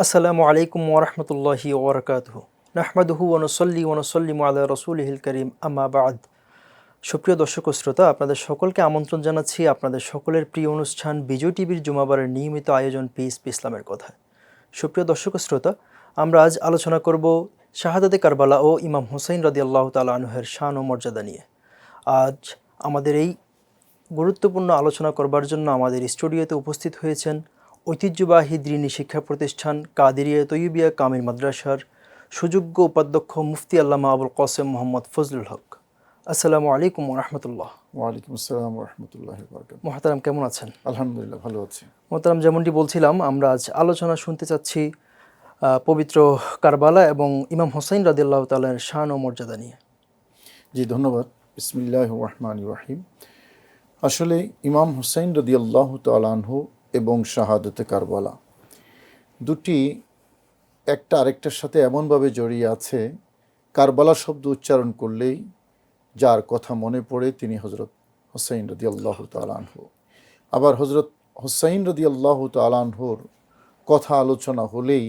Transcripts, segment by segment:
আসসালামু আলাইকুম ওরহমতুল্লাহি ওবরাকাতুহু নাহমাদুহু ওয়া নুসাল্লি ওয়া নুসাল্লিমু আলা রাসূলিহিল কারীম আম্মা বা'দ। সুপ্রিয় দর্শক ও শ্রোতা, আপনাদের সকলকে আমন্ত্রণ জানাচ্ছি আপনাদের সকলের প্রিয় অনুষ্ঠান বিজয় টিভির জুমাবারের নিয়মিত আয়োজন পিস ইসলামের কথা। সুপ্রিয় দর্শক ও শ্রোতা, আমরা আজ আলোচনা করব শাহাদাতে কারবালা ও ইমাম হুসাইন রাদিয়াল্লাহু তাআলা আনহুর শান ও মর্যাদা নিয়ে। আজ আমাদের এই গুরুত্বপূর্ণ আলোচনা করবার জন্য আমাদের স্টুডিওতে উপস্থিত হয়েছেন ঐতিহ্যবাহী দ্রীনী শিক্ষা প্রতিষ্ঠান কাদেরিয়া তৈয়বিয়া কামিল মাদ্রাসার সুযোগ্য উপাধ্যক্ষ মুফতি আল্লামা আবুল কাসেম মোহাম্মদ ফজলুল হক। আসসালামু আলাইকুম রহমতুল্লাহ। ওয়ালাইকুম আসসালাম রহমতুল্লাহি বারাকাতুহু। মোহতারাম, কেমন আছেন? আলহামদুলিল্লাহ, ভালো আছি। মোহতারাম, যেমনটি বলছিলাম, আমরা আজ আলোচনা শুনতে চাচ্ছি পবিত্র কারবালা এবং ইমাম হুসাইন রাদিয়াল্লাহু তাআলার শান ও মর্যাদা নিয়ে। জি, ধন্যবাদ। বিসমিল্লাহির রহমানির রহিম। আসলে ইমাম হুসাইন রাদিয়াল্লাহু তাআলা আনহু এবং শাহাদাতে কারবালা দুটি একটা আরেকটার সাথে এমনভাবে জড়িয়ে আছে, কারবালা শব্দ উচ্চারণ করলেই যার কথা মনে পড়ে তিনি হজরত হুসাইন রাদিয়াল্লাহু তাআলা আনহু। আবার হজরত হুসাইন রাদিয়াল্লাহু তাআলা আনহুর কথা আলোচনা হলেই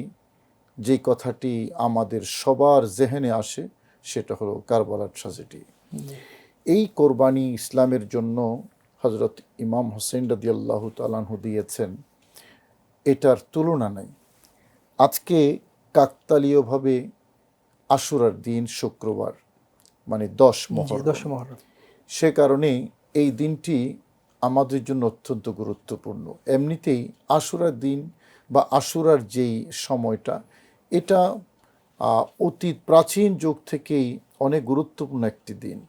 যে কথাটি আমাদের সবার জেহেনে আসে সেটা হলো কারবালার ট্র্যাজেডি। এই কোরবানি ইসলামের জন্য হজরত ইমাম হুসাইন রাদিয়াল্লাহু তাআলা আনহু দিয়েছেন, এটার তুলনা নাই। আজকে কাকতালীয়ভাবে আশুরার দিন শুক্রবার, মানে 10 মুহররম। সে কারণে এই দিনটি আমাদের জন্য অত্যন্ত গুরুত্বপূর্ণ। এমনিতেই আশুরার দিন বা আশুরার যেই সময়টা, এটা অতীত প্রাচীন যুগ থেকেই অনেক গুরুত্বপূর্ণ একটি দিন।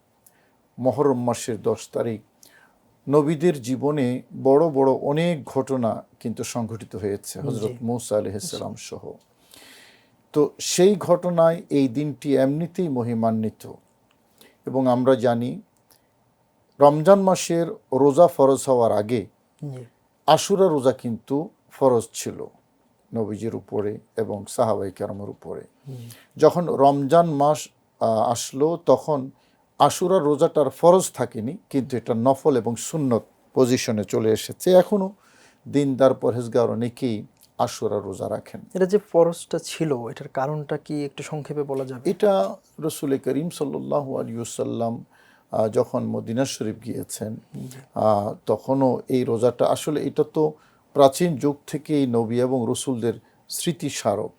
মুহররম মাসের 10 তারিখ নবীদের জীবনে বড় বড় অনেক ঘটনা কিন্তু সংঘটিত হয়েছে, হজরত মূসা আলাইহিস সালাম সহ। তো সেই ঘটনায় এই দিনটি এমনিতেই মহিমান্বিত। এবং আমরা জানি রমজান মাসের রোজা ফরজ হওয়ার আগে আশুরা রোজা কিন্তু ফরজ ছিল নবীজির উপরে এবং সাহাবায়ে কেরামের উপরে। যখন রমজান মাস আসলো তখন আশুরা রোজাটার ফরজ থাকেনি, কিন্তু এটা নফল এবং সুন্নত পজিশনে চলে এসেছে। এখনও দিনদার পরহেজগার অনেকেই আশুরা রোজা রাখেন। এটা যে ফরজটা ছিল, এটার কারণটা কি একটু সংক্ষেপে বলা যাবে? এটা রাসূল করিম সাল্লাল্লাহু আলাইহি ওয়াসাল্লাম যখন মদিনা শরীফ গিয়েছেন তখনও এই রোজাটা, আসলে এটা তো প্রাচীন যুগ থেকেই নবী এবং রসুলদের স্মৃতি স্মারক।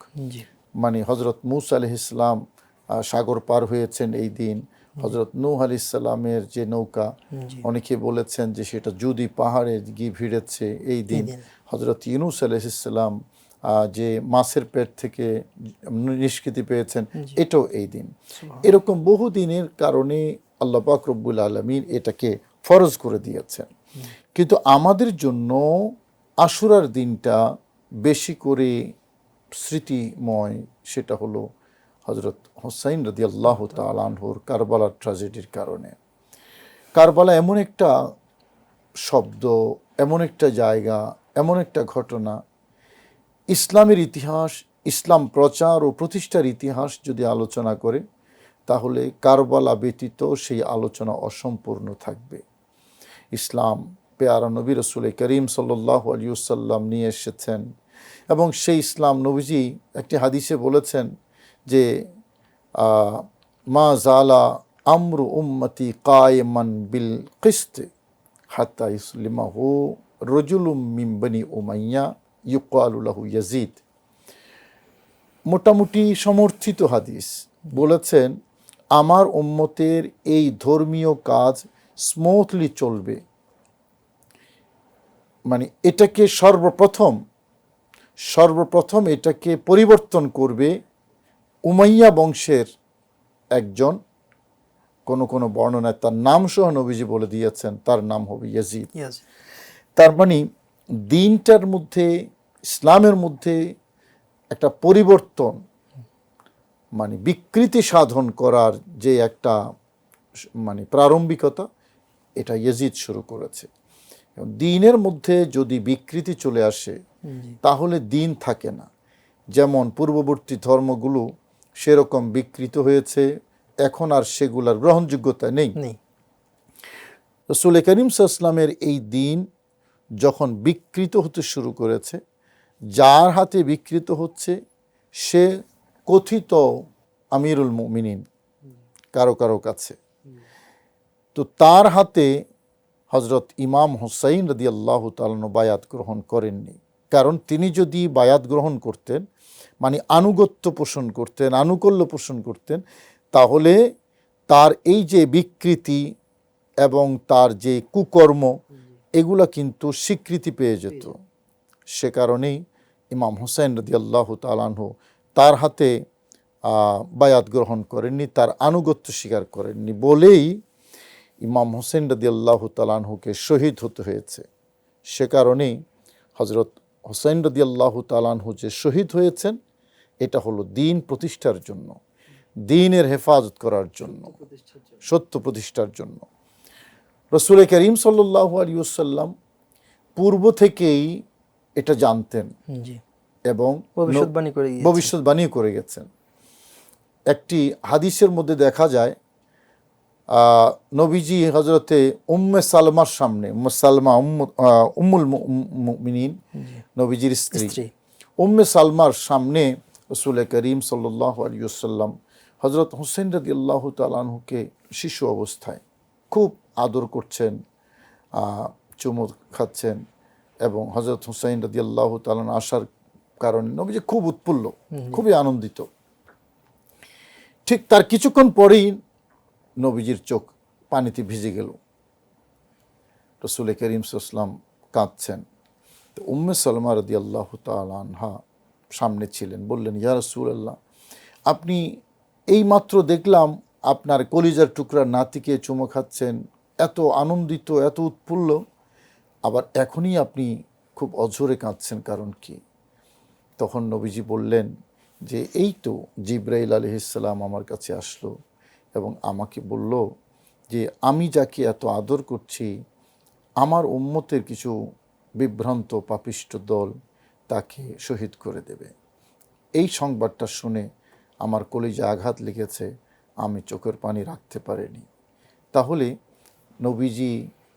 মানে হজরত মূসা আলাইহিস সালাম সাগর পার হয়েছেন এই দিন, হজরত নূহ আলাইহিস সালামের যে নৌকা, অনেকে বলেছেন যে সেটা জুদি পাহাড়ে গিয়ে ভিড়েছে এই দিন, হজরত ইউনূস আলাইহিস সালাম যে মাছের পেট থেকে নিষ্কৃতি পেয়েছেন, এটাও এই দিন। এরকম বহু দিনের কারণে আল্লাহ পাক রব্বুল আলামিন এটাকে ফরজ করে দিয়েছেন। কিন্তু আমাদের জন্য আশুরার দিনটা বেশি করে স্মৃতিময়, সেটা হলো হজরত হুসাইন রাদিয়াল্লাহু তাআলা আনহুর কারবালার ট্র্যাজেডির কারণে। কারবালা এমন একটা শব্দ, এমন একটা জায়গা, এমন একটা ঘটনা, ইসলামের ইতিহাস, ইসলাম প্রচার ও প্রতিষ্ঠার ইতিহাস যদি আলোচনা করে তাহলে কারবালা ব্যতীত সেই আলোচনা অসম্পূর্ণ থাকবে। ইসলাম পেয়ারা নবী রাসূল করিম সাল্লাল্লাহু আলাইহি ওয়াসাল্লাম নিয়ে এসেছেন, এবং সেই ইসলাম নবীজি একটি হাদিসে বলেছেন যে মা জালা আমরু উম্মতি কায়েমান বিল কিসত হাত্তা ইসলিমাহু রাজুলুম মিন বনি উমাইয়া ইউকালু লাহু ইয়াজিদ। মোটামুটি সমর্থিত হাদিস, বলেছেন আমার উম্মতের এই ধর্মীয় কাজ স্মুথলি চলবে, মানে এটাকে সর্বপ্রথম এটাকে পরিবর্তন করবে উমাইয়া বংশের একজন, কোনো বর্ণনায় তার নাম সহ নবীজি বলে দিয়েছেন, তার নাম হবে ইয়াজিদ। তার মানে দিনটার মধ্যে, ইসলামের মধ্যে একটা পরিবর্তন, মানে বিকৃতি সাধন করার যে একটা মানে প্রারম্ভিকতা, এটা ইয়াজিদ শুরু করেছে। দিনের মধ্যে যদি বিকৃতি চলে আসে তাহলে দিন থাকে না। যেমন পূর্ববর্তী ধর্মগুলো সেরকম বিকৃত হয়েছে, এখন আর সেগুলার গ্রহণযোগ্যতা নেই। রাসূল করিম সাল্লাল্লাহু আলাইহি ওয়াসাল্লামের এই দিন যখন বিকৃত হতে শুরু করেছে, যার হাতে বিকৃত হচ্ছে সে কথিত আমিরুল মুমিনিন কারো কারো কাছে, তো তার হাতে হজরত ইমাম হুসাইন রাদিয়াল্লাহু তাআলা আনহু বায়াত গ্রহণ করেননি। কারণ তিনি যদি বায়াত গ্রহণ করতেন, মানে আনুগত্য পোষণ করতেন, আনুকূল্য পোষণ করতেন, তাহলে তার এই যে বিকৃতি এবং তার যে কুকর্ম এগুলা কিন্তু স্বীকৃতি পেয়ে যেত। সে কারণেই ইমাম হুসাইন রাদিয়াল্লাহু তাআলা আনহু তার হাতে বায়াত গ্রহণ করেননি, তার আনুগত্য স্বীকার করেননি বলেই ইমাম হুসাইন রাদিয়াল্লাহু তাআলা আনহুকে শহীদ হতে হয়েছে। সে কারণেই হজরত হুসাইন রাদিয়াল্লাহু তাআলা আনহু যে শহীদ হয়েছেন, এটা হলো দ্বীন প্রতিষ্ঠার জন্য, দ্বীনের হেফাজত করার জন্য, সত্য প্রতিষ্ঠার জন্য। রাসূল করিম সাল্লাল্লাহু আলাইহি ওয়াসাল্লাম পূর্ব থেকেই এটা জানতেন এবং ভবিষ্যৎবাণী করে গেছেন। একটি হাদিসের মধ্যে দেখা যায় নবীজি হজরতে উম্মে সালমার সামনে, উম্মুল মুমিনিন নবীজির স্ত্রী উম্মে সালমার সামনে রাসূল করিম সাল্লাল্লাহু আলাইহি ওয়াসাল্লাম হজরত হুসাইন রাদিয়াল্লাহু তাআলা আনহুকে শিশু অবস্থায় খুব আদর করছেন, চুমু খাচ্ছেন, এবং হজরত হুসাইন রাদিয়াল্লাহু তাআলা আসার কারণে নবীজি খুব উৎফুল্ল, খুবই আনন্দিত। ঠিক তার কিছুক্ষণ পরেই নবীজির চোখ পানিতে ভিজে গেল। রাসূল করিম সাল্লাল্লাহু আলাইহি ওয়াসাল্লাম কাঁদছেন। তো উম্মে সালমা রাদিয়াল্লাহু তাআলা আনহা সামনে ছিলেন, বললেন, ইয়া রাসূলুল্লাহ, আপনি এইমাত্র দেখলাম আপনার কলিজার টুকরা নাতিকে চুমো খাচ্ছেন, এত আনন্দিত, এত উৎফুল্ল, আবার এখনই আপনি খুব অঝোরে কাঁদছেন, কারণ কি? তখন নবীজি বললেন যে এই তো জিবরাইল আলাইহিস সালাম আমার কাছে আসলো এবং আমাকে বলল যে আমি যাকে এত আদর করছি, আমার উম্মতের কিছু বিভ্রান্ত পাপিষ্ট দল তাকে শহীদ করে দেবে। এই সংবাদটা শুনে আমার কলিজা আঘাত লেগেছে, আমি চোখের পানি রাখতে পারিনি। তাহলে নবীজি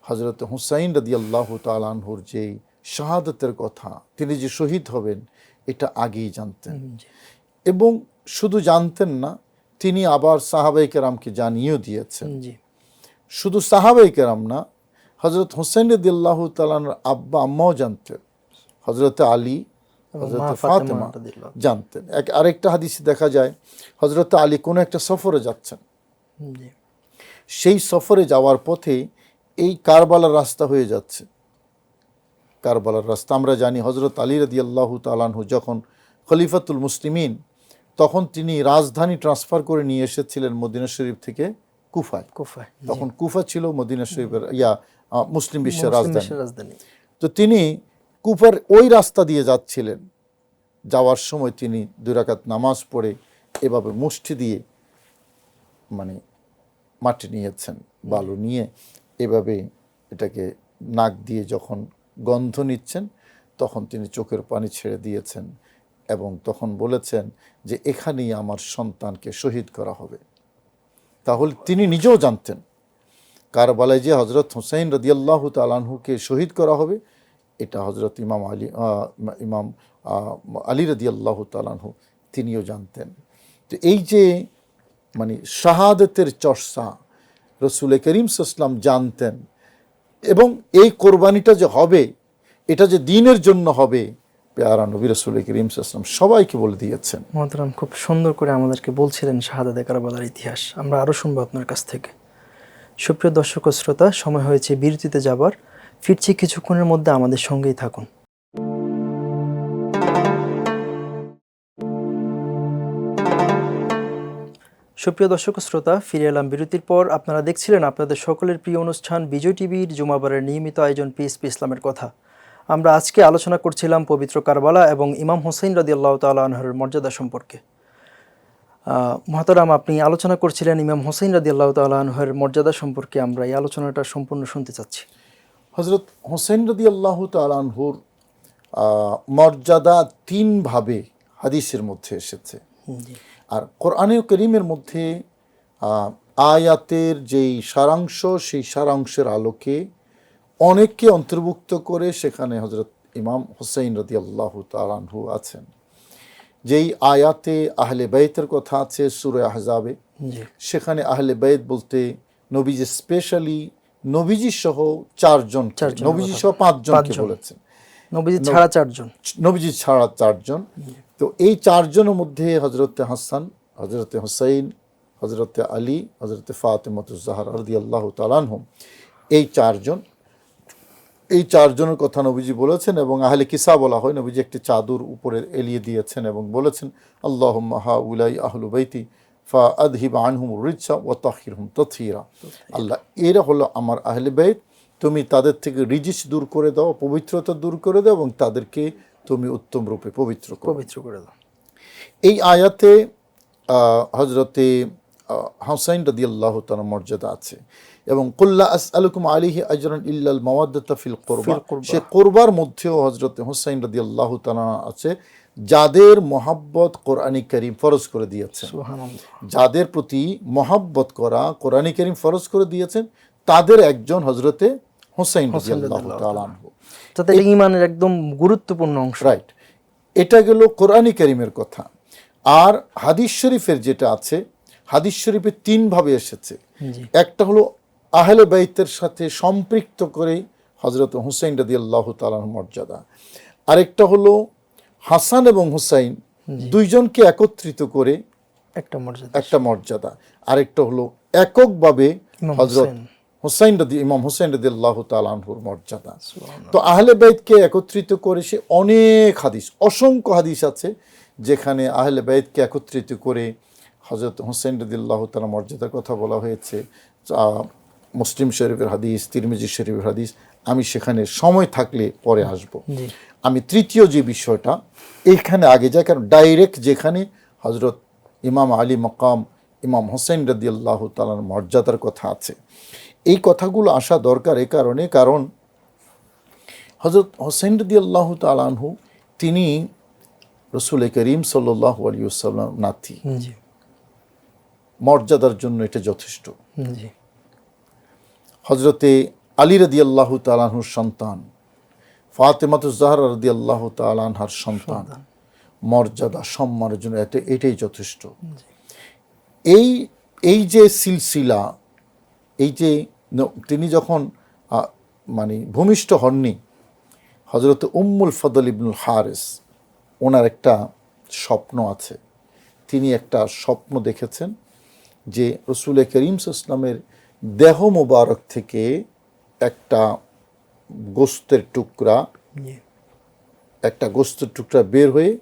হজরত হুসাইন রাদিয়াল্লাহু তাআলা আনহুর যে শাহাদাতের কথা, তিনি যে শহীদ হবেন, এটা আগেই জানতেন। এবং শুধু জানতেন না, তিনি আবার সাহাবায়ে কেরামকে জানিয়েও দিয়েছেন। শুধু সাহাবায়ে কেরাম না, হজরত হুসাইন রাদিয়াল্লাহু তাআলা আনহুর আব্বা আম্মাও জানতেন, হজরত আলী, হজরত ফাতেমা জানতেন। আরেকটা হাদিসে দেখা যায় হজরত আলী কোনো একটা সফরে যাচ্ছেন, সেই সফরে যাওয়ার পথে এই কারবালার রাস্তা হয়ে যাচ্ছে। কারবালার রাস্তা আমরা জানি হজরত আলী রাদিয়াল্লাহু তাআলা আনহু যখন খলিফাতুল মুসলিমিন, তখন তিনি রাজধানী ট্রান্সফার করে নিয়ে এসেছিলেন মদিনা শরীফ থেকে কুফায়। তখন কুফা ছিল মদিনা শরীফের মুসলিম বিশ্বের রাজধানী। তো তিনি কুফার ওই রাস্তা দিয়ে যাচ্ছিলেন। যাওয়ার সময় তিনি 2 রাকাত নামাজ পড়ে এভাবে মুষ্টি দিয়ে মানে মাটি নিয়েছেন, বালু নিয়ে এভাবে এটাকে নাক দিয়ে যখন গন্ধ নিচ্ছেন, তখন তিনি চোখের পানি ছেড়ে দিয়েছেন এবং তখন বলেছেন যে এখানেই আমার সন্তানকে শহীদ করা হবে। তাহলে তিনি নিজেও জানতেন কারবালায় যে হজরত হুসাইন রাদিয়াল্লাহু তাআলা আনহুকে শহীদ করা হবে, এটা হজরত ইমাম আলী রাদিয়াল্লাহু তাআলা আনহু তিনিও জানতেন। তো এই যে মানে শাহাদাতের চর্চা রাসূল করিম সাল্লাল্লাহু আলাইহি ওয়াসাল্লাম জানতেন, এবং এই কোরবানিটা যে হবে, এটা যে দ্বীনের জন্য হবে, পেয়ারা নবী রাসূল করিম সাল্লাল্লাহু আলাইহি ওয়াসাল্লাম সবাইকে বলে দিয়েছেন। মুহতারাম, খুব সুন্দর করে আমাদেরকে বলছিলেন শাহাদাতে কারবালার ইতিহাস। আমরা আরও শুনবো আপনার কাছ থেকে। সুপ্রিয় দর্শক ও শ্রোতা, সময় হয়েছে বিরতিতে যাবার। ফিরছি কিছুক্ষণের মধ্যে, আমাদের সঙ্গেই থাকুন। সুপ্রিয় দর্শক ও শ্রোতা, ফিরে এলাম বিরতির পর। আপনারা দেখছিলেন আপনাদের সকলের প্রিয় অনুষ্ঠান বিজয় টিভির জুমাবারের নিয়মিত আয়োজন পিস ইসলামের কথা। আমরা আজকে আলোচনা করছিলাম পবিত্র কারবালা এবং ইমাম হুসাইন রাদিয়াল্লাহু তাআলা আনহুর মর্যাদা সম্পর্কে। মুহতারাম, আপনি আলোচনা করছিলেন ইমাম হুসাইন রাদিয়াল্লাহু তাআলা আনহুর মর্যাদা সম্পর্কে। আমরা এই আলোচনাটা সম্পূর্ণ শুনতে চাচ্ছি। হজরত হুসাইন রাদিয়াল্লাহু তাআলা আনহুর মর্যাদা 3 ভাবে হাদিসের মধ্যে এসেছে। আর কোরআনে কারীমের মধ্যে আয়াতের যেই সারাংশ, সেই সারাংশের আলোকে অনেককে অন্তর্ভুক্ত করে সেখানে হজরত ইমাম হুসাইন রাদিয়াল্লাহু তাআলা আনহু আছেন। যেই আয়াতে আহলে বাইতের কথা আছে সূরা আহজাবে, জি সেখানে আহলে বাইত বলতে নবীজি স্পেশালি নবীজি সহ চারজন, নবীজি সহ পাঁচজনকে বলেছেন, নবীজি ছাড়া চারজন, নবীজি ছাড়া চারজন। তো এই চারজনের মধ্যে হযরতে হাসান, হযরতে হুসাইন, হযরতে আলী, হযরতে ফাতেমাতুজ জাহরা রাদিয়াল্লাহু তাআলা আনহুম, এই চারজনের কথা নবীজি বলেছেন। এবং আহলে কিসা বলা হয়, নবীজি একটি চাদর উপরে এলিয়ে দিয়েছেন এবং বলেছেন আল্লাহুম্মা হাউলাই আহলু বাইতি ফা আযহিব আনহুম রিজসা ওয়া তাহহিরহুম তাতহীরা। আল্লাহ, এরা হলো আমার আহলে বাইত, তুমি তাদের থেকে রিজিস দূর করে দাও, পবিত্রতা দূর করে দাও এবং তাদেরকে তুমি উত্তম রূপে পবিত্র করে দাও। এই আয়াতে হযরতে হুসাইন রাদিয়াল্লাহু তাআলা মর্যাদা আছে। এবং কুল্লা আসআলুকুম আলাইহি আজরান ইল্লাল মাওয়াদ্দাতা ফিল কুরবা, সে কুরবার মধ্যেও হযরতে হুসাইন রাদিয়াল্লাহু তাআলা আছে যাদের মহব্বত কোরআনে কারীম ফরজ করে দিয়েছেন, যাদের প্রতি মহব্বত করা কোরআনে কারীম ফরজ করে দিয়েছেন, তাদের একজন হযরতে হুসাইন রাদিয়াল্লাহু তাআলা আনহু। তাতে ঈমানের একদম গুরুত্বপূর্ণ অংশ, রাইট। এটা গেল কোরআনে কারীমের কথা। আর হাদিস শরীফের যেটা আছে, হাদিস শরীফে তিন ভাবে এসেছে। একটা হলো আহলে বাইতের সাথে সম্পৃক্ত করে হযরত হুসাইন রাদিয়াল্লাহু তাআলার মর্যাদা, আরেকটা হলো হাসান এবং হুসাইন দুইজনকে একত্রিত করে একটা মর্যাদা, আরেকটা হলো এককভাবে হযরত ইমাম হুসাইন রাদিয়াল্লাহু তাআলা আনহুর মর্যাদা। তো আহলে বাইতকে একত্রিত করে সে অনেক হাদিস, অসংখ্য হাদিস আছে যেখানে আহলে বাইতকে একত্রিত করে হযরত হুসাইন রাদিয়াল্লাহু তাআলা মর্যাদার কথা বলা হয়েছে। মুসলিম শরীফের হাদিস, তিরমিজি শরীফের হাদিস, আমি সেখানে সময় থাকলে পরে আসব। আমি তৃতীয় যে বিষয়টা এইখানে আগে যাই, কারণ ডাইরেক্ট যেখানে হযরত ইমাম আলী মাকাম ইমাম হুসাইন রাদিয়াল্লাহু তাআলার মর্যাদার কথা আছে, এই কথাগুলো আসা দরকার এই কারণে, কারণ হযরত হুসাইন রাদিয়াল্লাহু তাআলা আনহু তিনি রাসূল করিম সাল্লাল্লাহু আলাইহি ওয়াসাল্লাম নাতি, মর্যাদার জন্য এটা যথেষ্ট। হযরতে আলী রাদিয়াল্লাহু তাআলা আনহুর সন্তান, ফাতেমাতুজ জাহরা রাদিয়াল্লাহু তাআলা আনহার সন্তান, মর্যাদা সম্মানের জন্য এটাই যথেষ্ট। এই যে সিলসিলা, এই যে তিনি যখন মানে ভূমিষ্ঠ হননি, হযরত উম্মুল ফদল ইবনুল হারিস, ওনার একটা স্বপ্ন আছে। তিনি একটা স্বপ্ন দেখেছেন যে রাসূল করিম সাল্লাল্লাহু আলাইহি ওয়াসাল্লামের দেহ মোবারক থেকে একটা গোস্তের টুকরা বের হয়ে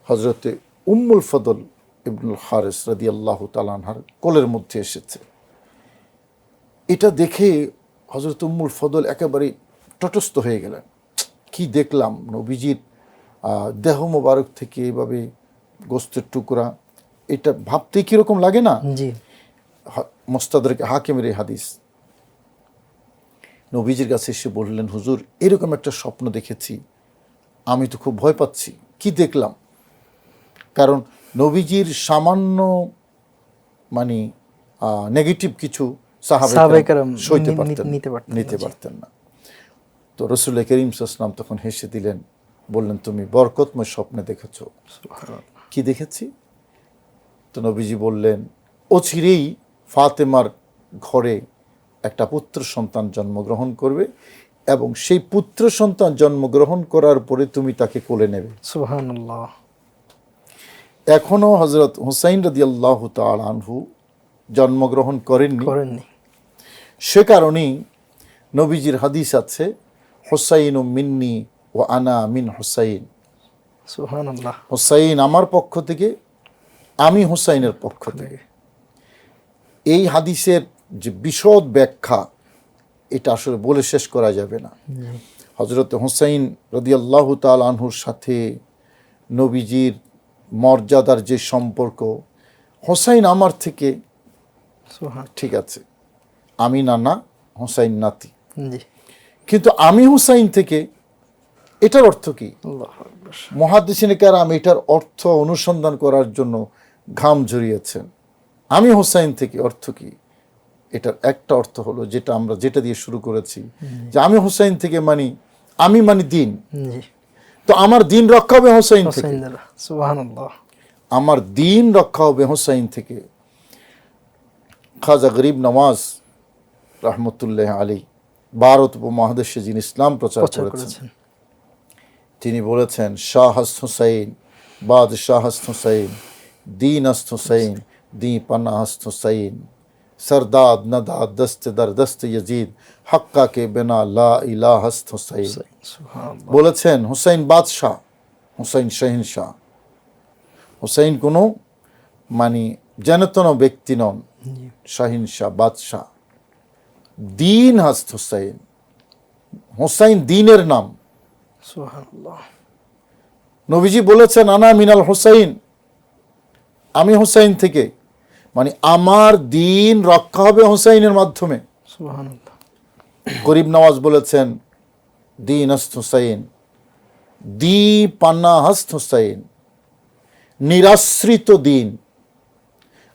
হযরতে উম্মুল ফদল ইবনুল হারিস রাদিয়াল্লাহু তাআলা আনহার কোলের মধ্যে এসেছে। এটা দেখে হযরত উম্মুল ফদল একেবারে তটস্থ হয়ে গেলেন, কি দেখলাম, নবীজির দেহ মোবারক থেকে এভাবে গোস্তের টুকরা, এটা ভাবতে কিরকম লাগে না? মুস্তাদরাক হাকিমের এই হাদিস। নবীজির কাছে এসে বললেন, হুজুর এরকম একটা স্বপ্ন দেখেছি, আমি তো খুব ভয় পাচ্ছি, কি দেখলাম? কারণ নবীজির সামান্য মানে নেগেটিভ কিছু সাহাবায়ে কেরাম সইতে নিতে পারতেন না। তো রাসূল করিম সাল্লাল্লাহু আলাইহি ওয়াসাল্লাম তখন হেসে দিলেন, বললেন, তুমি বরকতময় স্বপ্নে দেখেছো। কি দেখেছি? তো নবীজি বললেন, অচিরেই ফাতেমার ঘরে একটা পুত্র সন্তান জন্মগ্রহণ করবে এবং সেই পুত্র সন্তান জন্মগ্রহণ করার পরে তুমি তাকে কোলে নেবে। সুবহানাল্লাহ। এখনো হযরত হুসাইন রাদিয়াল্লাহু তাআলা আনহু জন্মগ্রহণ করেননি। সে কারণেই নবীজির হাদিস আছে, হুসাইনু মিন্নি ওয়া আনা মিন হুসাইন। সুবহানাল্লাহ। হুসাইন আমার পক্ষ থেকে, আমি হুসাইনের পক্ষ থেকে। এই হাদিসের যে বিশদ ব্যাখ্যা, এটা আসলে বলে শেষ করা যাবে না। হযরত হুসাইন রাদিয়াল্লাহু তাআলা আনহুর সাথে নবীজির মর্যাদার যে সম্পর্ক, হুসাইন আমার থেকে, ঠিক আছে আমি নানা, হুসাইন নাতি, কিন্তু আমি হুসাইন থেকে, এটার অর্থ কি? মুহাদ্দিসিনে কেরাম এটার অর্থ অনুসন্ধান করার জন্য ঘাম ঝরিয়েছেন। আমি হুসাইন থেকে অর্থ কি? এটার একটা অর্থ হলো যেটা দিয়ে শুরু করেছি, যে আমি হুসাইন থেকে মানি আমি মানে দিন, জি। তো আমার দিন রক্ষা হবে হোসাইন থেকে, হোসেন দ্বারা, সুবহানাল্লাহ। আমার দিন রক্ষা হবে হোসাইন থেকে। খাজা গরিব নওয়াজ রহমতুল্লাহ আলী ভারত উপমহাদেশে যিনি ইসলাম প্রচার প্রচার করেছেন, করেছেন। তিনি বলেছেন শাহ হস্ত হুসাইন, বাদশাহ হস্ত হুসাইন, दीन हस्त हुसैन, दी पन्ना हस्त हुसैन, सरदाद नदाद दस्त दर दस्त यजीद, हक्का के बिना ला इला हस्त हुसैन। সুবহানাল্লাহ। বলেছেন হুসাইন বাদশাহ, হুসাইন শাহিনশাহ। হুসাইন কোনো মানে যেনতন ব্যক্তি নন, শাহিনশাহ বাদশাহ। দিন হস্ত হুসাইন, হুসাইন দিনের নাম। সুবহানাল্লাহ। নবীজি বলেছেন আনা মিনাল হুসাইন, আমি হুসাইন থেকে, মানে আমার দিন রক্ষা হবে হুসাইনের মাধ্যমে। সুবহানাল্লাহ। গরিব নওয়াজ বলেছেন দিন হস্ত হুসাইন, দি পান্না হস্ত হুসাইন, নিরাশ্রিত দিন,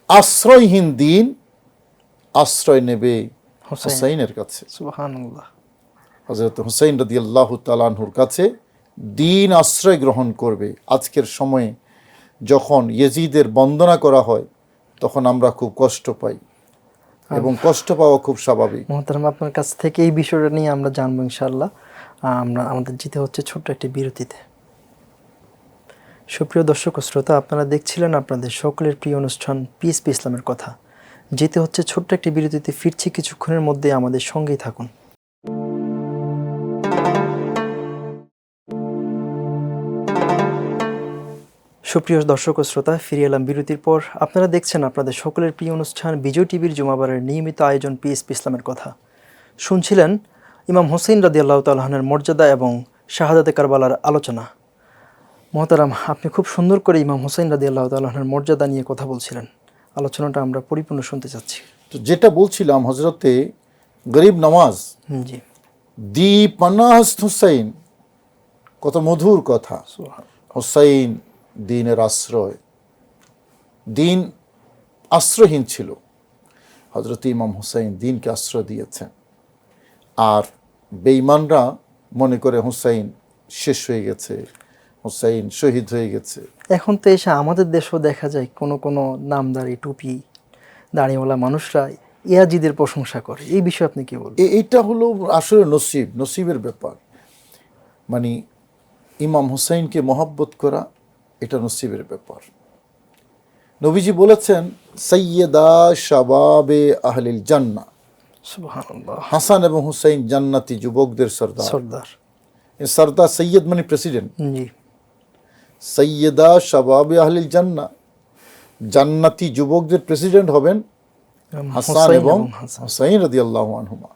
আশ্রয়হীন দিন আশ্রয় নেবে হুসাইনের কাছে। সুবহানাল্লাহ। হযরত হুসাইন রাদিয়াল্লাহু তাআলা আনহুর কাছে দিন আশ্রয় গ্রহণ করবে। আজকের সময়ে যখন ইয়েজিদের বন্দনা করা হয় তখন আমরা খুব কষ্ট পাই, এবং কষ্ট পাওয়া খুব স্বাভাবিক। মোহতারাম, আপনার কাছ থেকে এই বিষয়টা নিয়ে আমরা জানবো ইনশাআল্লাহ। আমাদের যেতে হচ্ছে ছোট্ট একটি বিরতিতে। সুপ্রিয় দর্শক ও শ্রোতা, আপনারা দেখছিলেন আপনাদের সকলের প্রিয় অনুষ্ঠান পিস পি ইসলামের কথা। যেতে হচ্ছে ছোট্ট একটি বিরতিতে, ফিরছি কিছুক্ষণের মধ্যে, আমাদের সঙ্গেই থাকুন। সুপ্রিয় দর্শক ও শ্রোতা, ফিরে এলাম বিরতির পর। আপনারা দেখছেন আপনাদের সকলের প্রিয় অনুষ্ঠান বিজয় টিভির জুমাবারের নিয়মিত আয়োজন পিএসপি ইসলামের কথা। শুনছিলেন ইমাম হোসেন রাদিয়াল্লাহু তাআলা আনহুর মর্যাদা এবং শাহাদাতে কারবালার আলোচনা। মহতারাম, আপনি খুব সুন্দর করে ইমাম হোসেন রাদিয়াল্লাহু তাআলা আনহুর মর্যাদা নিয়ে কথা বলছিলেন। আলোচনাটা আমরা পরিপূর্ণ শুনতে চাচ্ছি। তো যেটা বলছিলাম, হজরতে গরিব নওয়াজ জি। দি পান্না হস্ত হুসাইন, কত মধুর কথা। হুসাইন দিনের আশ্রয়, দিন আশ্রয়হীন ছিল, হজরত ইমাম হুসাইন দিনকে আশ্রয় দিয়েছেন। আর বেঈমানরা মনে করে হুসাইন শেষ হয়ে গেছে, হুসাইন শহীদ হয়ে গেছে। এখন তো এসে আমাদের দেশেও দেখা যায় কোনো কোনো নামদারি টুপি দাড়িওয়ালা মানুষরা ইয়াজিদের প্রশংসা করে। এই বিষয়ে আপনি কি বলবেন? এইটা হলো আসলে নসিবের ব্যাপার। মানে ইমাম হুসাইনকে মহব্বত করা এটা নসিবের ব্যাপার। নবীজি বলেছেন সৈয়দা শাবাবে আহলিল জান্নাহ, সুবহানাল্লাহ। হাসান এবং হুসাইন জান্নাতি যুবকদের সর্দার। সর্দার। সর্দার সৈয়দ মানে প্রেসিডেন্ট। জি। সৈয়দা শাবাবে আহলিল জান্নাহ, জান্নাতি যুবকদের প্রেসিডেন্ট হবেন হাসান এবং হুসাইন রাদিয়াল্লাহু আনহুমা।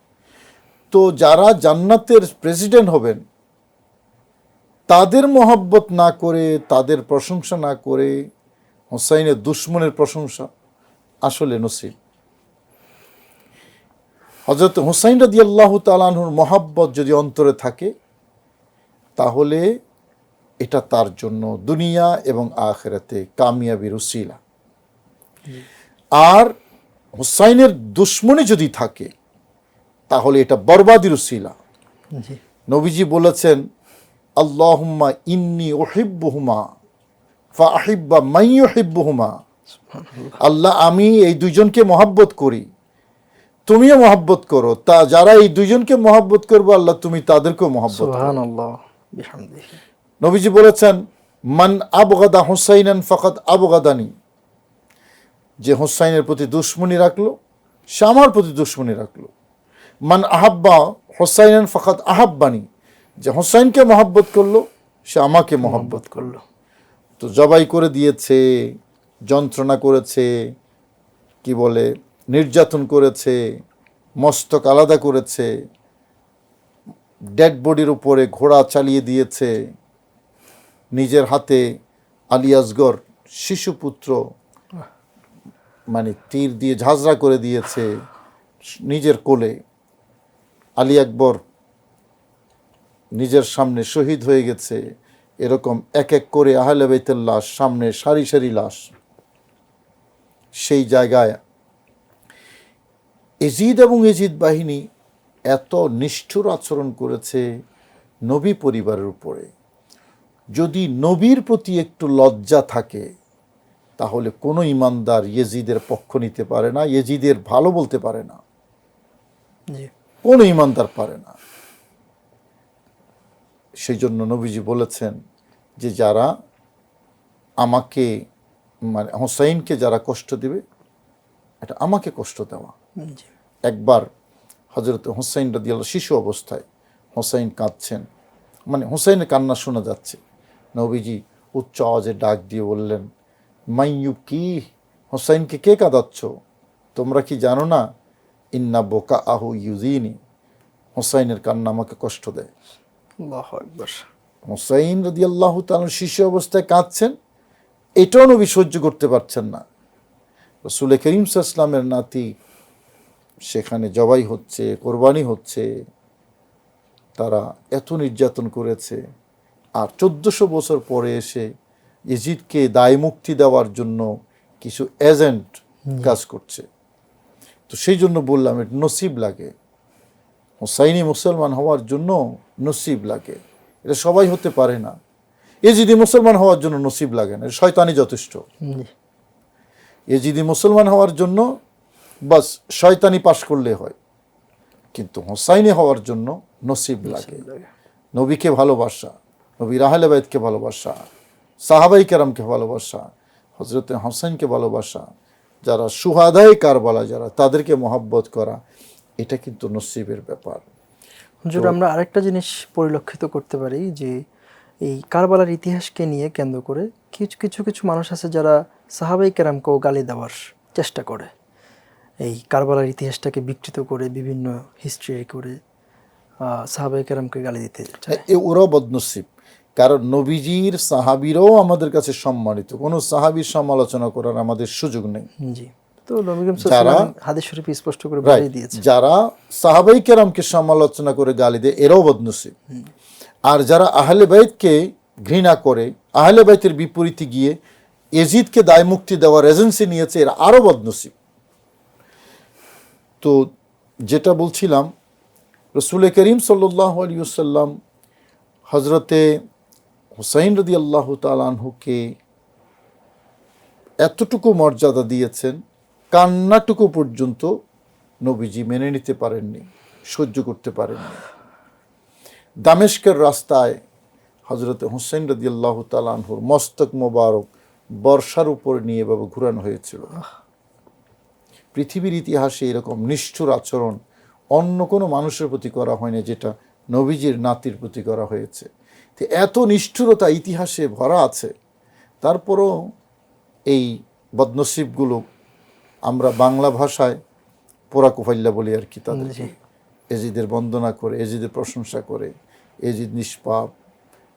তো যারা জান্নাতের প্রেসিডেন্ট হবেন তাদের মহব্বত না করে, তাদের প্রশংসা না করে হুসাইনের দুশ্মনের প্রশংসা আসলে নসিব। হযরত হুসাইন রাদিয়াল্লাহু তাআলা আনহুর মহব্বত যদি অন্তরে থাকে তাহলে এটা তার জন্য দুনিয়া এবং আখিরাতে কামিয়াবির উসিলা। আর হুসাইনের দুশ্মনী যদি থাকে তাহলে এটা বরবাদির উসিলা। জি। নবীজি বলেছেন আল্লাহুম্মা ইন্নী উহিব্বুহুমা ফাআহিব্বা মান ইউহিব্বুহুমা, আল্লাহ আমি এই দুইজনকে মহব্বত করি, তুমিও মহব্বত করো, তা যারা এই দুইজনকে মহব্বত করবে আল্লাহ তুমি তাদেরকেও মহব্বত করো। সুবহানাল্লাহ বিহামদিহি। নবীজি বলেছেন মান আবগাদা হুসাইনান ফাকাদ আবগাদানি, যে হুসাইনের প্রতি দুশমনী রাখলো সে আমার প্রতি দুশমনী রাখলো। মান আহাব্বা হুসাইনান ফাকাদ আহাব্বানি, যে হুসাইনকে মহব্বত করলো সে আমাকে মহব্বত করলো। তো জবাই করে দিয়েছে, যন্ত্রণা করেছে, কি বলে নির্যাতন করেছে, মস্তক আলাদা করেছে, ডেড বডির উপরে ঘোড়া চালিয়ে দিয়েছে, নিজের হাতে আলী আসগর শিশুপুত্র মানে তীর দিয়ে ঝাঁঝরা করে দিয়েছে নিজের কোলে। আলী আকবর নিজের সামনে শহীদ হয়ে গেছে। এরকম এক এক করে আহলে বাইতের লাশ, সামনে সারি সারি লাশ। সেই জায়গায় এজিদ এবং এজিদ বাহিনী এত নিষ্ঠুর আচরণ করেছে, নবী পরিবারের উপরে যদি নবীর প্রতি একটু লজ্জা থাকে, তাহলে কোনো ইমানদার ইয়েজিদের পক্ষ নিতে পারে না, ইয়েজিদের ভালো বলতে পারে না, কোনো ইমানদার পারে না। সেই জন্য নবীজি বলেছেন যে যারা আমাকে মানে হোসাইনকে যারা কষ্ট দিবে, এটা আমাকে কষ্ট দেওয়া। একবার হযরত হোসাইন রাদিয়াল্লাহু শিশু অবস্থায় হোসাইন কাঁদছেন, মানে হোসাইনের কান্না শোনা যাচ্ছে, নবীজি উচ্চ আওয়াজে ডাক দিয়ে বললেন, মাইয়ু কি, হোসাইনকে কে কাঁদাচ্ছ? তোমরা কি জানো না, ইন্না বোকা আহু ইউজিনি, হোসাইনের কান্না আমাকে কষ্ট দেয়। আল্লাহু আকবার। হোসাইন রাদিয়াল্লাহু তাআলা শিশু অবস্থায় কাঁদছেন, এটাও নবী সহ্য করতে পারছেন না। রাসূল করিম সাল্লাল্লাহু আলাইহি ওয়াসাল্লামের নাতি সেখানে জবাই হচ্ছে, কোরবানি হচ্ছে, তারা এত নির্যাতন করেছে, আর 1400 বছর পরে এসে ইজিদকে দায় মুক্তি দেওয়ার জন্য কিছু এজেন্ট কাজ করছে। তো সেই জন্য বললাম এটা নসিব লাগে, হোসাইনি মুসলমান হওয়ার জন্য নসিব লাগে, এটা সবাই হতে পারে না। এজিদি মুসলমান হওয়ার জন্য নসিব লাগে না, শয়তানি যথেষ্ট। এজিদি মুসলমান হওয়ার জন্য বাস শয়তানি পাশ করলে হয়, কিন্তু হোসাইনি হওয়ার জন্য নসিব লাগে। নবীকে ভালোবাসা, নবীর আহলে বাইতকে ভালোবাসা, সাহাবাই কেরামকে ভালোবাসা, হযরত হোসেনকে ভালোবাসা, যারা শুহাদায়ে কারবালা যারা, তাদেরকে মহব্বত করা, এটা কিন্তু নসিবের ব্যাপার। হুজুর, আমরা আরেকটা জিনিস পরিলক্ষিত করতে পারি যে এই কারবালার ইতিহাসকে নিয়ে কেন্দ্র করে কিছু কিছু মানুষ আছে যারা সাহাবাই কেরামকেও গালি দেওয়ার চেষ্টা করে, এই কারবালার ইতিহাসটাকে বিকৃত করে বিভিন্ন হিস্ট্রি করে সাহাবাই কেরামকে গালি দিতে চায়। ওরাও বদনসিব, কারণ নবীজির সাহাবীরাও আমাদের কাছে সম্মানিত, কোনো সাহাবীর সমালোচনা করার আমাদের সুযোগ নেই। জি, তো নবী করিম সাল্লাল্লাহু আলাইহি ওয়াসাল্লাম হাদিস শরীফে স্পষ্ট করে বলে দিয়েছে, যারা সাহাবাই কেরামকে সমালোচনা করে গালি দেয় এরাও বদনসিব। আর যারা আহলে বাইতকে ঘৃণা করে, আহলে বাইতের বিপরীতে গিয়ে এজিদকে দায় মুক্তি দেওয়ার এজেন্সি নিয়েছে, এরা আরও বদনসিব। তো যেটা বলছিলাম, রাসূল করিম সাল্লাল্লাহু আলাইহি ওয়াসাল্লাম হযরতে হুসাইন রাদিয়াল্লাহু তাআলা আনহুকে এতটুকু মর্যাদা দিয়েছেন, কান্নাটুকু পর্যন্ত নবীজি মেনে নিতে পারেননি, সহ্য করতে পারেননি। দামেস্কের রাস্তায় হযরত হুসাইন রাদিয়াল্লাহু তাআলা আনহুর মস্তক মোবারক বর্ষার উপর নিয়ে এভাবে ঘুরানো হয়েছিল। পৃথিবীর ইতিহাসে এরকম নিষ্ঠুর আচরণ অন্য কোনো মানুষের প্রতি করা হয়নি যেটা নবীজির নাতির প্রতি করা হয়েছে। তো এত নিষ্ঠুরতা ইতিহাসে ভরা আছে, তারপরও এই বদনসিবগুলো আমরা বাংলা ভাষায় পোড়া কুফাইল্লা বলি আর কি, তাদেরকে এজিদের বন্দনা করে, এজিদের প্রশংসা করে, এজিদ নিষ্পাপ,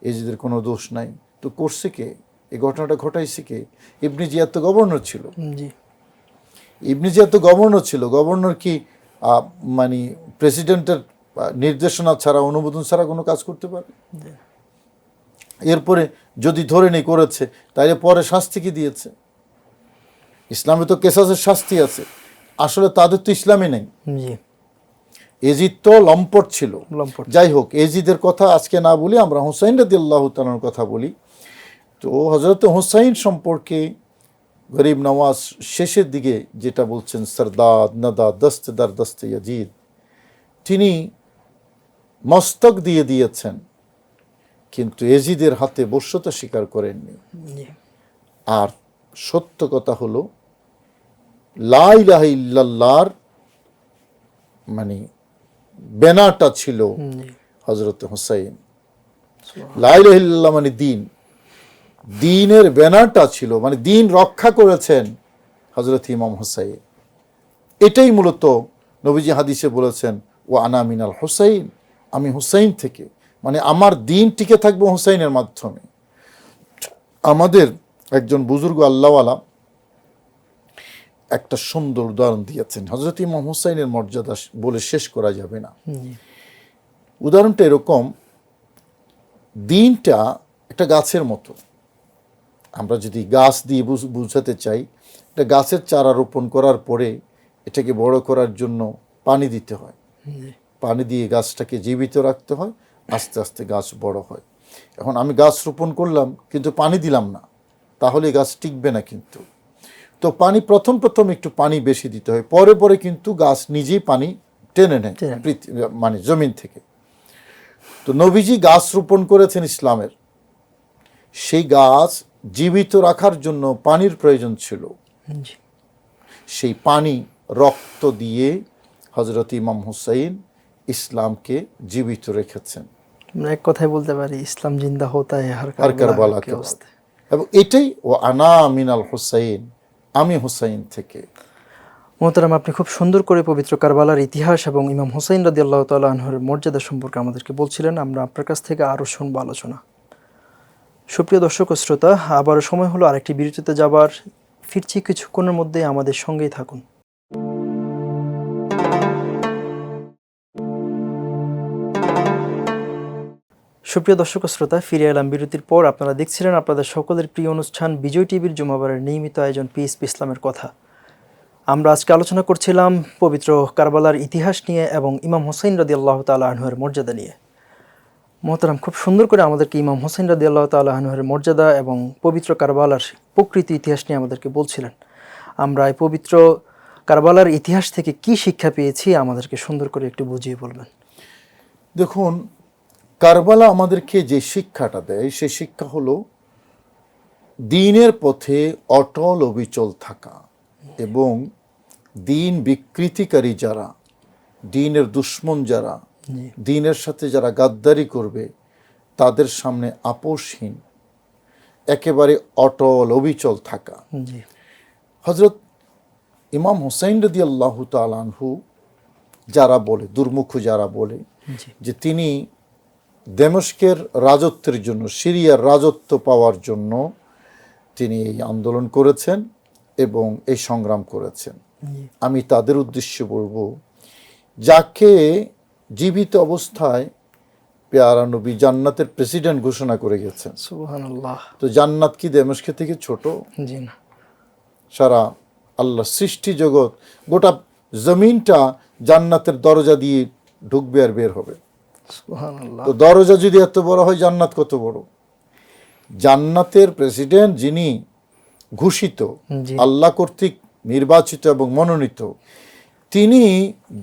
এজিদের কোনো দোষ নাই। তো করছে কে? এই ঘটনাটা ঘটাইছে কে? ইবনে জিয়াদ তো গভর্নর ছিল। ইবনে জিয়াদ তো গভর্নর ছিল। গভর্নর কি মানে প্রেসিডেন্টের নির্দেশনা ছাড়া, অনুমোদন ছাড়া কোনো কাজ করতে পারে? এরপরে যদি ধরে নেই করেছে, তাইলে পরে শাস্তি কি দিয়েছে? ইসলামে তো কেসাসের শাস্তি আছে, আসলে তাদের তো ইসলামে নেই। এজিদ তো লম্পট ছিল। যাই হোক, এজিদের কথা আজকে না বলি, আমরা হুসাইন রাদিয়াল্লাহু তাআলার কথা বলি। তো হযরত হুসাইন সম্পর্কে গরিব নওয়াজ শেষের দিকে যেটা বলছেন, সরদাদ নদা দস্তে দার দস্তে ইয়াজিদ, তিনি মস্তক দিয়ে দিয়েছেন কিন্তু এজিদের হাতে বশ্যতা স্বীকার করেননি। আর সত্য কথা হলো, লা ইলাহা ইল্লাল্লাহর মানে ব্যানারটা ছিল হযরত হুসাইন। লা ইলাহা ইল্লাল্লাহ মানে দিন, দিনের ব্যানারটা ছিল, মানে দিন রক্ষা করেছেন হযরত ইমাম হুসাইন। এটাই মূলত নবীজি হাদিসে বলেছেন, ও আনা মিনাল হুসাইন, আমি হুসাইন থেকে, মানে আমার দিন টিকে থাকবে হুসাইনের মাধ্যমে। আমাদের একজন বুজুর্গ আল্লাহওয়ালা একটা সুন্দর উদাহরণ দিয়েছেন, হযরত ইমাম হুসাইনের মর্যাদা বলে শেষ করা যাবে না। উদাহরণটা এরকম, দিনটা একটা গাছের মতো। আমরা যদি গাছ দিয়ে বুঝাতে চাই, এটা গাছের চারা রোপণ করার পরে এটাকে বড় করার জন্য পানি দিতে হয়, পানি দিয়ে গাছটাকে জীবিত রাখতে হয়, আস্তে আস্তে গাছ বড় হয়। এখন আমি গাছ রোপণ করলাম কিন্তু পানি দিলাম না, তাহলে গাছ টিকবে না। কিন্তু তো পানি প্রথম প্রথম একটু পানি বেশি দিতে হয়, পরে পরে কিন্তু গাছ নিজেই পানি টেনে নেয় মানে জমিন থেকে। তো নবীজি গাছ রোপণ করেছেন ইসলামের, সেই গাছ জীবিত রাখার জন্য পানির প্রয়োজন ছিল। সেই পানি রক্ত দিয়ে হযরত ইমাম হুসাইন ইসলামকে জীবিত রেখেছেন। এক কথায় বলতে পারি ইসলাম জিন্দা হতা হ্যায় হর কারবালা কে বাদ। এবং এটাই ও আনা মিনাল হুসাইন, আমি হুসাইন থেকে। মোহতারাম, আপনি খুব সুন্দর করে পবিত্র কারবালার ইতিহাস এবং ইমাম হুসাইন রাদিয়াল্লাহু তাআলা আনহুর মর্যাদা সম্পর্কে আমাদেরকে বলছিলেন। আমরা আপনার কাছ থেকে আরও শুনবো আলোচনা। সুপ্রিয় দর্শক ও শ্রোতা, আবারও সময় হলো আরেকটি বিরতিতে যাবার। ফিরছি কিছুক্ষণের মধ্যে, আমাদের সঙ্গেই থাকুন। সুপ্রিয় দর্শক ও শ্রোতা, ফিরে এলাম বিরতির পর। আপনারা দেখছিলেন আপনাদের সকলের প্রিয় অনুষ্ঠান বিজয় টিভির জুমাবারের নিয়মিত আয়োজন পিস ইসলামের কথা। আমরা আজকে আলোচনা করছিলাম পবিত্র কারবালার ইতিহাস নিয়ে এবং ইমাম হুসাইন রাদিয়াল্লাহু তাআলা আনহুর মর্যাদা নিয়ে। মোহতারাম, খুব সুন্দর করে আমাদেরকে ইমাম হুসাইন রাদিয়াল্লাহু তাআলা আনহুর মর্যাদা এবং পবিত্র কারবালার প্রকৃত ইতিহাস নিয়ে আমাদেরকে বলছিলেন। আমরা এই পবিত্র কারবালার ইতিহাস থেকে কি শিক্ষা পেয়েছি আমাদেরকে সুন্দর করে একটু বুঝিয়ে বলবেন। দেখুন, কারবালা আমাদেরকে যে শিক্ষাটা দেয় সেই শিক্ষা হলো দ্বীনের পথে অটল অবিচল থাকা এবং দ্বীন বিকৃতিকারী যারা, দ্বীনের দুশ্মন যারা, দ্বীনের সাথে যারা গাদ্দারি করবে তাদের সামনে আপোষহীন, একেবারে অটল অবিচল থাকা। হযরত ইমাম হুসাইন রাদিয়াল্লাহু তাআলা আনহু যারা বলে, দুর্মুখ যারা বলে যে তিনি দামেস্কের রাজত্বের জন্য, সিরিয়ার রাজত্ব পাওয়ার জন্য তিনি এই আন্দোলন করেছেন এবং এই সংগ্রাম করেছেন, আমি তাদের উদ্দেশ্যে বলবো, যাকে জীবিত অবস্থায় পেয়ারা নবী জান্নাতের প্রেসিডেন্ট ঘোষণা করে গেছেন। সুবহানাল্লাহ। তো জান্নাত কি দামেস্ক থেকে ছোট? জি না। সারা আল্লাহ সৃষ্টি জগৎ, গোটা জমিনটা জান্নাতের দরজা দিয়ে ঢুকবে আর বের হবে। সুবহানাল্লাহ। তো দরজা যদি এত বড় হয়, জান্নাত কত বড়? জান্নাতের প্রেসিডেন্ট যিনি ঘোষিত, আল্লাহ কর্তৃক নির্বাচিত এবং মনোনীত, তিনি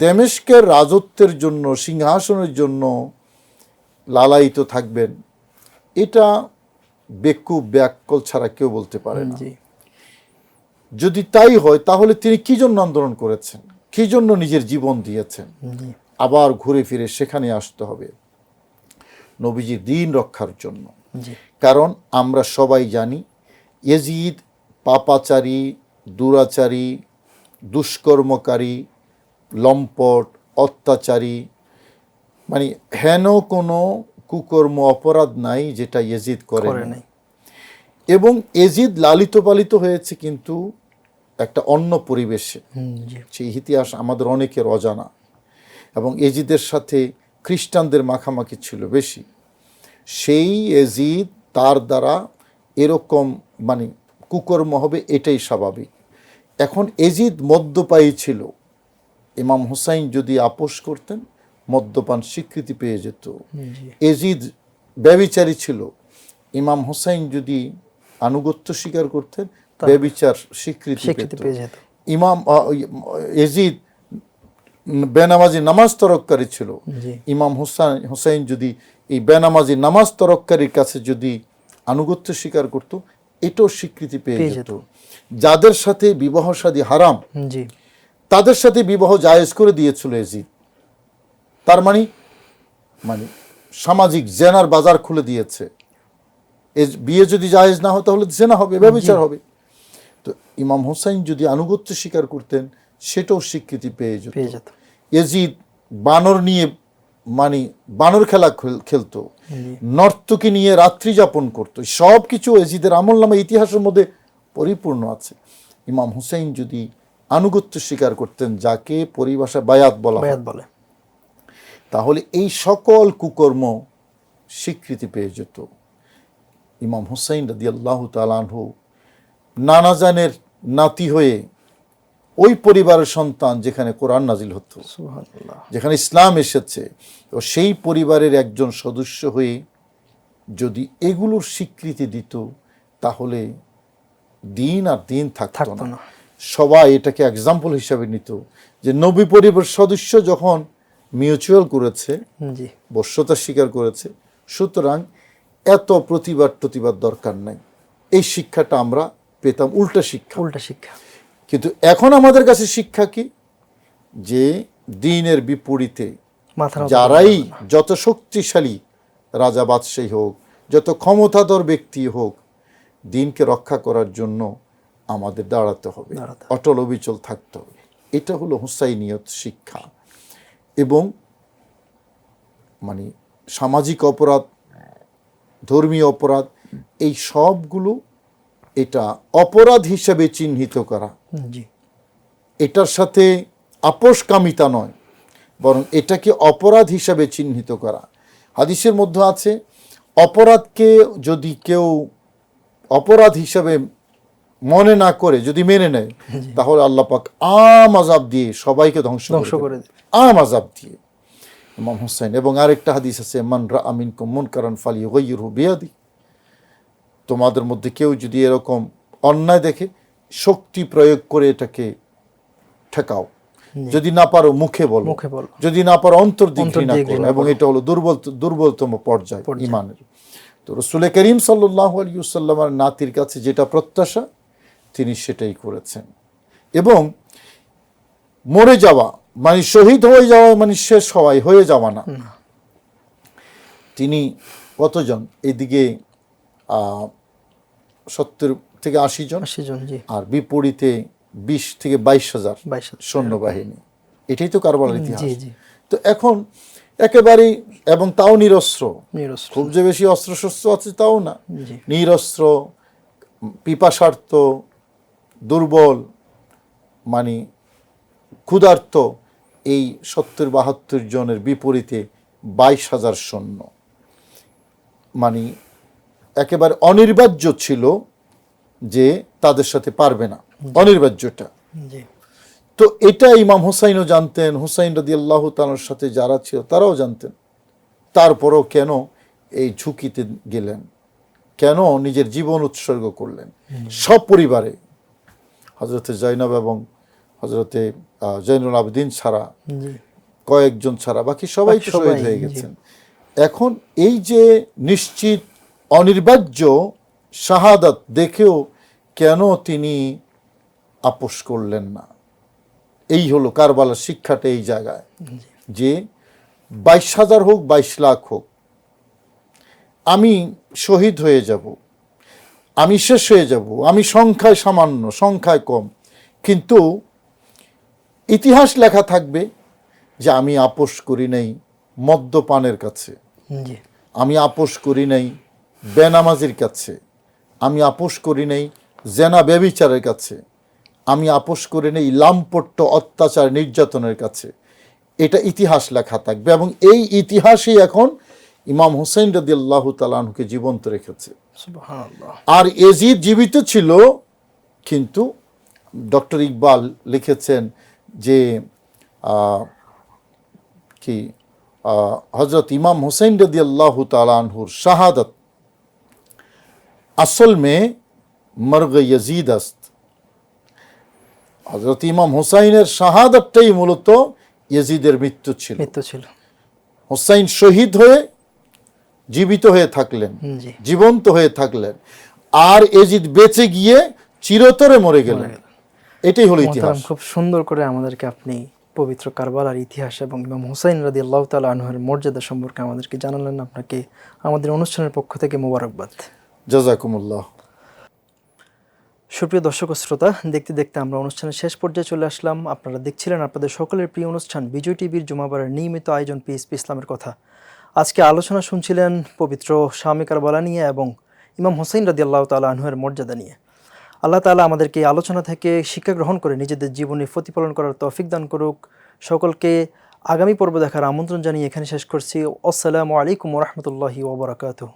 দামেস্কের রাজত্বের জন্য, সিংহাসনের জন্য লালায়িত থাকবেন, এটা বেকুব ব্যাককল ছাড়া কেউ বলতে পারে না। যদি তাই হয় তাহলে তিনি কি জন্য আন্দোলন করেছেন, কি জন্য নিজের জীবন দিয়েছেন? আবার ঘুরে ফিরে সেখানে আসতে হবে, নবীজির দ্বীন রক্ষার জন্য। কারণ আমরা সবাই জানি ইয়াজিদ পাপাচারী, দুরাচারী, দুষ্কর্মকারী, লম্পট, অত্যাচারী, মানে হেন কোনো কুকর্ম অপরাধ নাই যেটা ইয়াজিদ করে নাই। এবং ইয়াজিদ লালিত পালিত হয়েছে কিন্তু একটা অন্য পরিবেশে, সেই ইতিহাস আমাদের অনেকের অজানা। এবং ইয়াজিদের সাথে খ্রিস্টানদের মাখামাখি ছিল বেশি। সেই ইয়াজিদ, তার দ্বারা এরকম মানে কুকর্ম হবে, এটাই স্বাভাবিক। এখন ইয়াজিদ মদ্যপায়ী ছিল, ইমাম হুসাইন যদি আপোষ করতেন মদ্যপান স্বীকৃতি পেয়ে যেত। ইয়াজিদ ব্যভিচারী ছিল, ইমাম হুসাইন যদি আনুগত্য স্বীকার করতেন ব্যভিচার স্বীকৃতি পেয়ে যেত। ইমাম ইয়াজিদ বেনামাজি নামাজ তরককারী ছিল, ইমাম হুসাইন যদি এই বেনামাজি নামাজ তরককারীর কাছে যদি আনুগত্য স্বীকার করত, এটাও স্বীকৃতি পেয়ে যেত। যাদের সাথে বিবাহ শাদী হারাম তাদের সাথে বিবাহ জায়েজ করে দিয়েছিল ইয়াজিদ। তার মানে সামাজিক জেনার বাজার খুলে দিয়েছে। বিয়ে যদি জায়েজ না হয় তাহলে জেনা হবে, ব্যভিচার হবে। তো ইমাম হুসাইন যদি আনুগত্য স্বীকার করতেন সেটাও স্বীকৃতি পেয়ে যেত। ইয়াজিদ বানর নিয়ে বানর খেলা খেলতো, নর্তকী নিয়ে রাত্রি যাপন করতো, সব কিছু ইয়াজিদের আমলনামা ইতিহাসের মধ্যে পরিপূর্ণ আছে। ইমাম হুসাইন যদি আনুগত্য স্বীকার করতেন, যাকে পরিভাষা বায়াত বলা হয়, তাহলে এই সকল কুকর্ম স্বীকৃতি পেয়ে যেত। ইমাম হুসাইন রাদিয়াল্লাহু তাআলা আনহু নানাজানের নাতি হয়ে ওই পরিবারের সন্তান যেখানে কোরআন নাজিল হতো, সুবহানাল্লাহ। যেখানে ইসলাম এসেছে, তো সেই পরিবারের একজন সদস্য হয়ে যদি এগুলোর স্বীকৃতি দিত, তাহলে দিন আর দিন থাকতো থাকতো না। না। সবাই এটাকে এক্সাম্পল হিসাবে নিত যে নবী পরিবার সদস্য যখন মিউচুয়াল করেছে, জি, বশ্যতা স্বীকার করেছে, সুতরাং এত প্রতিবাদ দরকার নাই। এই শিক্ষাটা আমরা পেতাম, উল্টা শিক্ষা। উল্টা শিক্ষা। কিন্তু এখন আমাদের কাছে শিক্ষা কি? যে দিনের বিপরীতে মাথা নত যারাই করা যাবে না। যত শক্তিশালী রাজা বাদশাহী হোক, যত ক্ষমতাধর ব্যক্তি হোক, দিনকে রক্ষা করার জন্য আমাদের দাঁড়াতে হবে, দাঁড়াতে অটল অবিচল থাকতে হবে। এটা হলো হুসাইনিয়ত শিক্ষা। এবং মানে সামাজিক অপরাধ, ধর্মীয় অপরাধ, এই সবগুলো এটা অপরাধ হিসেবে চিহ্নিত করা, জি, এটার সাথে আপোষকামিতা নয়, বরং এটাকে অপরাধ হিসাবে চিহ্নিত করা। হাদিসের মধ্যে আছে, অপরাধকে যদি কেউ অপরাধ হিসাবে মনে না করে যদি মেনে নেয়, তাহলে আল্লাহ পাক আম আযাব দিয়ে সবাইকে ধ্বংস করে দেবে, আম আযাব দিয়ে। ইমাম হুসাইন। এবং আরেকটা হাদিস আছে, মান রাআ মিনকুম মুনকারান ফালিয়ুগাইয়িরহু বিয়াদি, তোমাদের মধ্যে কেউ যদি এরকম অন্যায় দেখে, শক্তি প্রয়োগ করে এটাকে ঠেকাও, যদি না পারো মুখে বলো, যদি না পারো অন্তর দিয়ে ঘৃণা করো। এবং এটা হলো দুর্বলতম পর্যায় ঈমানের। তো রাসূল করিম সাল্লাল্লাহু আলাইহি ওয়াসাল্লামের নাতির কাছে যেটা প্রত্যাশা, তিনি সেটাই করেছেন। এবং মরে যাওয়া মানে শহীদ হয়ে যাওয়া মানে শেষ হয়ে যাওয়া না। তিনি কতজন? এদিকে 70 থেকে 80 জন, জি, আর বিপরীতে 20 থেকে 22,000 সৈন্যবাহিনী। এটাই তো কারবালার ইতিহাস। তো এখন একেবারেই, এবং তাও নিরস্ত্র, খুব যে বেশি অস্ত্রশস্ত্র আছে তাও না, নিরস্ত্র, পিপাসার্ত, দুর্বল, মানে ক্ষুধার্ত, এই 70-72 জনের বিপরীতে 22,000 সৈন্য। মানে একেবারে অনির্বাজ্য ছিল যে তাদের সাথে পারবে না, অনির্বাজ্যটা। তো এটা ইমাম হুসাইনও জানতেন, হুসাইন রাদিয়াল্লাহু তাআলার সাথে যারা ছিল তারাও জানতেন। তারপরও কেন এই ঝুঁকিতে গেলেন, কেন নিজের জীবন উৎসর্গ করলেন? সব পরিবারে, হযরতে জয়নব এবং হযরতে জয়নুল আবেদিন ছাড়া, কয়েকজন ছাড়া বাকি সবাই তো শহীদ হয়ে গেছেন। এখন এই যে নিশ্চিত অনির্বাজ্য শাহাদাত দেখেও কেন তিনি আপোষ করলেন না? এই হলো কারবালার শিক্ষাটা এই জায়গায়, যে 22,000 হোক 22 লাখ হোক, আমি শহীদ হয়ে যাব, আমি শেষ হয়ে যাব, আমি সংখ্যায় সামান্য, সংখ্যায় কম, কিন্তু ইতিহাস লেখা থাকবে যে আমি আপোষ করি নাই মদ্যপানের কাছে, আমি আপোষ করি নাই বেনামাজির কাছে, আমি আপোষ করি নাই জেনা ব্যভিচারের কাছে, আমি আপোষ করি নাই লাম্পট্য অত্যাচার নির্যাতনের কাছে। এটা ইতিহাস লেখা থাকবে। এবং এই ইতিহাসই এখন ইমাম হুসাইন রাদিয়াল্লাহু তাআলা আনহুকে জীবন্ত রেখেছে। সুবহানাল্লাহ। আর এজিদ জীবিত ছিল, কিন্তু ডক্টর ইকবাল লিখেছেন যে कि हज़रत इमाम हुसैन रदी अल्लाह ताला अन्हुर शहादत असल में मर्ग यजीद است। हज़रत इमाम हुसैনের শাহাদাতটাই মূলত ইয়াজিদের মৃত্যু ছিল। হুসাইন শহীদ হয়ে জীবিত হয়ে থাকলেন, জীবন্ত হয়ে থাকলেন, আর ইয়াজিদ বেঁচে গিয়ে চিরতরে মরে গেলেন। এটাই হলো ইতিহাস। খুব সুন্দর করে আমাদেরকে আপনি পবিত্র কারবালার ইতিহাস এবং ইমাম হুসাইন রাদিয়াল্লাহু তাআলা আনহুর মর্যাদা সম্পর্কে আমাদেরকে জানালেন। আপনাকে আমাদের অনুষ্ঠানের পক্ষ থেকে মোবারকবাদ। জাযাকুমুল্লাহ। সুপ্রিয় দর্শক ও শ্রোতা, দেখতে দেখতে আমরা অনুষ্ঠানের শেষ পর্যায়ে চলে আসলাম। আপনারা দেখছিলেন আপনাদের সকলের প্রিয় অনুষ্ঠান বিজয় টিভির জুমাবারের নিয়মিত আয়োজন পিএসপি ইসলামের কথা। আজকে আলোচনা শুনছিলেন পবিত্র শামে কারবালা নিয়ে এবং ইমাম হুসাইন রাদিয়াল্লাহু তাআলা আনহুর মর্যাদা নিয়ে। আল্লাহ তাআলা আমাদেরকে এই আলোচনা থেকে শিক্ষা গ্রহণ করে নিজেদের জীবনে প্রতিপালন করার তৌফিক দান করুক। সকলকে আগামী পর্ব দেখার আমন্ত্রণ জানিয়ে এখানে শেষ করছি। আসসালামু আলাইকুম ওয়া রাহমাতুল্লাহি ওয়া বারাকাতুহু।